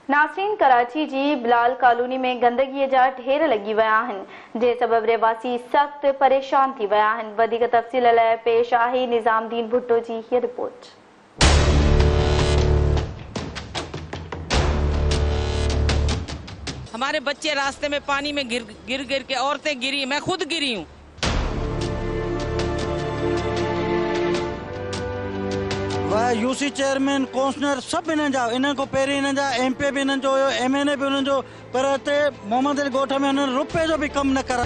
नासरीन, कराची जी Bilal colony में गंदगी जा ढेर लगी विया आहिनि, जे सबब रहवासी सख्त परेशान थी विया आहिनि। वधीक तफ़सील लाइ पेश आहे निज़ामुद्दीन भुट्टो जी हीअ रिपोर्ट। हमारे बच्चे रास्ते में पानी में गिर के औरतें गिरी, मैं खुद गिरी हूँ। यूसी चेयरमैन कौंसलर सब इन को पहिरीं इन जा MP भी इन जो हुयो, MNA भी उन्हनि जो, पर हिते मोहम्मद अली ॻोठ में उन्हनि रुपए जो भी कम न करा।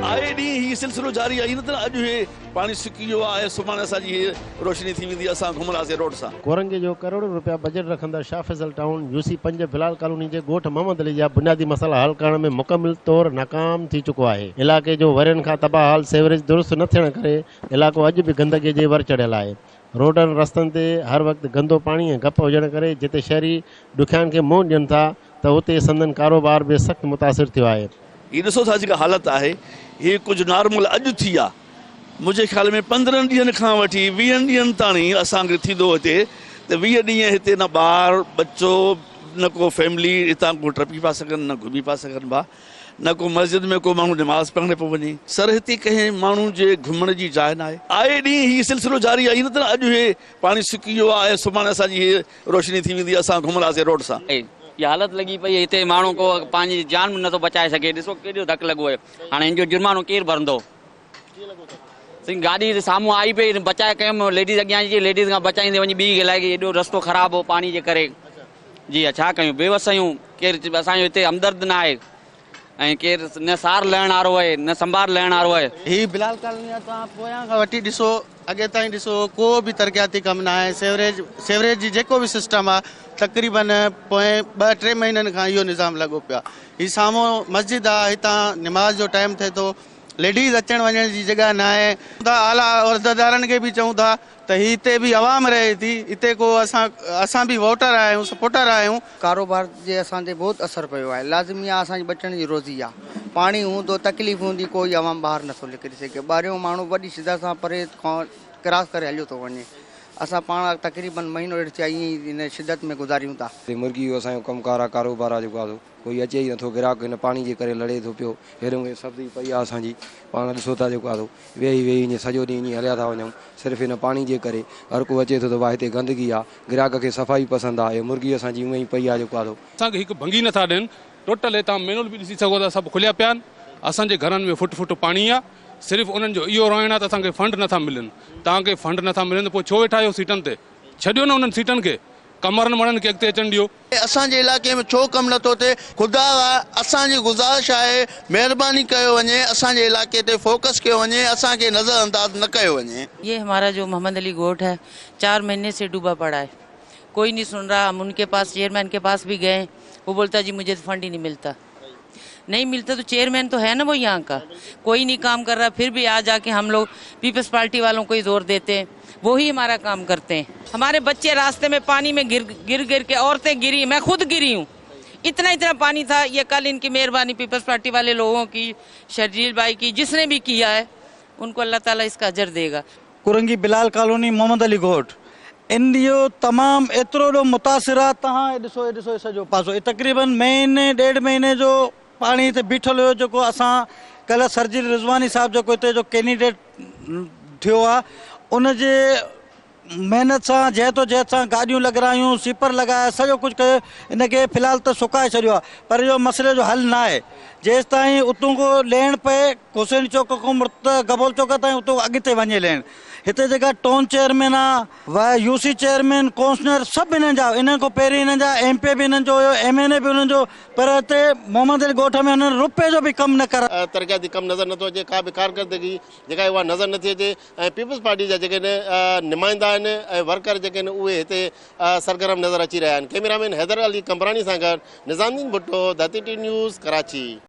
आए ॾींहुं ही सिलसिलो जारी आहे, न त अॼु हे पानी सुकी वियो आहे, सुभाणे असांजी रोशनी थी वेंदी, असां घुमंदासीं रोड सां। कोरंगे जो करोड़ों रुपया बजट रखंदड़ Shah Faisal town UC 5 Bilal colony जे ॻोठ मोहम्मद अली जा बुनियादी मसला हल करण में मुकमिल तौर नाकाम थी चुको आहे। इलाके जो वरियनि खां तबाह हाल सेवरेज दुरुस्त न थियण करे इलाको अॼु भी गंदगी जे वर चढ़ियल आहे। रोडनि रस्तनि ते हर वक़्तु गंदो पाणी ऐं गप हुजण करे जिते शहरी ॾुखियानि खे मुंहुं ॾियनि था त उते संदन कारोबार बि सख़्तु मुतासिर थियो आहे। ही ॾिसो था जेका हालत आहे, ही कुझु नॉर्मल अॼु थी आहे। मुंहिंजे ख्याल में 15 ॾींहंनि खां वठी 20 ॾींहंनि ताणी असांखे थींदो हिते त 20 ॾींहं हिते न ॿार बच्चो न को फैमिली हितां को टपी पिया सघनि, न घुमी पिया सघनि भाउ, न को मस्जिद में को माण्हू नमाज़ पढ़ण पियो वञे। सर हिते कंहिं माण्हू जे घुमण जी जाइ न आहे। आए ॾींहुं ही सिलसिलो जारी आहे, न त अॼु हे पाणी सुकी वियो आहे, सुभाणे असांजी रोशनी थी वेंदी, असां घुमंदासीं रोड सां। ये हालत लगी पई हिते माण्हू को पंहिंजी जान भी नथो बचाए सघे। ॾिसो केॾो धक लॻो आहे। हाणे हिन जो जुर्मानो केरु भरंदो? गाॾी साम्हूं आई पई, बचाए कयमि, लेडीज़ अॻियां जी लेडीज़ खां बचाईंदे वञी ॿी ॻाल्हि आहे एॾो रस्तो ख़राबु हो पानी जे करे। जी छा कयूं, बेवस आहियूं। केरु असांजो हिते हमदर्द न आहे ऐं केरु न सार लहण वारो आहे, न संभार लहण वारो आहे। ही बिलाल कॉलोनी तव्हां पोयां खां वठी ॾिसो, अॻे ताईं ॾिसो को बि तरक़ियाती कमु न आहे। सेवरेज जी जेको बि सिस्टम आहे तक़रीबन पोएं 2-3 महीननि खां इहो निज़ाम लॻो पियो आहे। ही साम्हूं मस्जिद आहे, हितां निमाज़ जो टाइम थिए थो, लेडीज़ अचण वञण जी जॻह न आहे। आला उहिदेदारनि खे बि चऊं था त हिते बि आवाम रहे थी, हिते को असां बि वोटर आहियूं, सपोर्टर आहियूं। कारोबार जे असांते बहुत असर पियो आहे। लाज़मी आहे असांजी बचण जी रोज़ी आहे। पाणी हूंदो तकलीफ़ हूंदी, कोई आवाम ॿाहिरि नथो निकिरी सघे। ॿाहिरियों माण्हू वॾी शिद्दत सां परे खां क्रॉस करे हलियो थो वञे। असां पाण तक़रीबन महीनो ॾेढ थिया ईअं ई इन शिद्दत में गुज़ारियूं था। मुर्गी जो असांजो कमकार आहे, कारोबार आहे जेको आहे कोई अचे ई नथो। ग्राहक हिन पाणी जे करे लड़े थो पियो। हेॾो सब्ज़ी पई आहे असांजी, पाण ॾिसो था जेको आहे वेही ईअं सॼो ॾींहुं ईअं हलिया था वञूं सिर्फ़ु हिन पाणी जे करे। हर को अचे थो त वाह हिते गंदगी आहे, ग्राहक खे सफ़ाई पसंदि आहे। मुर्गी असांजी उअं ई पई आहे जेको आहे असांखे हिकु भंगी नथा ॾियनि। टोटल हितां मेनुअल बि ॾिसी सघो था, सभु खुलिया पिया आहिनि। असांजे घरनि में फुट पाणी आहे। सिर्फ़ु उन्हनि जो इहो रहण आहे त असांखे फंड नथा मिलनि। तव्हांखे फंड नथा मिलनि त पोइ छो वेठा आहियो सीटनि ते? छॾियो न उन्हनि सीटनि खे, कमरनि वणनि खे अॻिते अचनि ॾियो। असांजे इलाइक़े में छो कमु नथो थिए? ख़ुदा असांजी गुज़ारिश आहे, महिरबानी कयो वञे, असांजे इलाइक़े ते फोकस कयो वञे, असांखे नज़रअंदाज न कयो वञे। ये हमारा जो मोहम्मद अली ॻोठ है 4 महीने से डूबा पड़ा है, कोई नहीं सुन रहा। हम उनके पास, चेयरमैन के पास भी गए, वो बोलता जी मुझे फंड ही नहीं मिलता तो चेयरमैन तो है ना वो यहाँ का, कोई नहीं काम कर रहा। फिर भी आ जाके हम लोग पीपल्स पार्टी वालों को ही जोर देते हैं, वो ही हमारा काम करते हैं। हमारे बच्चे रास्ते में पानी में गिर के औरतें गिरी, मैं खुद गिरी हूँ। इतना पानी था। ये कल इनकी मेहरबानी पीपल्स पार्टी वाले लोगों की, शर्जील भाई की, जिसने भी किया है उनको अल्लाह ताला इसका अजर देगा। कोरंगी बिलाल कॉलोनी मोहम्मद अली ॻोठ इन ॾींहुं तमामु एतिरो मुतासिर आहे। तव्हां ॾिसो सॼो पासो तक़रीबन महीने 1.5 महीने जो पाणी हिते बीठल हुयो। जेको असां कल्ह सरजील रिज़वानी साहिब जेको हिते जो कैंडिडेट थियो आहे, उनजे महिनत सां जहत सां गाॾियूं लॻारायूं, स्वीपर लॻाया, सॼो कुझु कयो। इनखे फ़िलहाल त सुकाए छॾियो आहे, पर इहो मसइले जो हल न आहे। जेसि ताईं उतां को लहण पए, हुसैन चौक खां गबोल चौक ताईं उतां अॻिते वञे लहण। हिते जेका टाउन चेयरमैन आहे, UC चेयरमैन, कौंसलर सभु इन्हनि को पहिरीं इन जा MP भी इन्हनि जो हुयो, MNA भी उन्हनि जो, पर हिते मोहम्मद अली ॻोठ में उन्हनि रुपए जो भी कमु न करा। तरक़ियाती कमु नज़र नथो अचे, का बि कारकर्दगी जेका आहे उहा नज़र नथी अचे। ऐं पीपल्स पार्टी जा जेके नुमाइंदा आहिनि ऐं वर्कर जेके आहिनि उहे हिते सरगर्म नज़र अची रहिया आहिनि। कैमरामैन हैदर अली कंबरानी सां गॾु Nizamuddin Bhutto, the TT news, Karachi.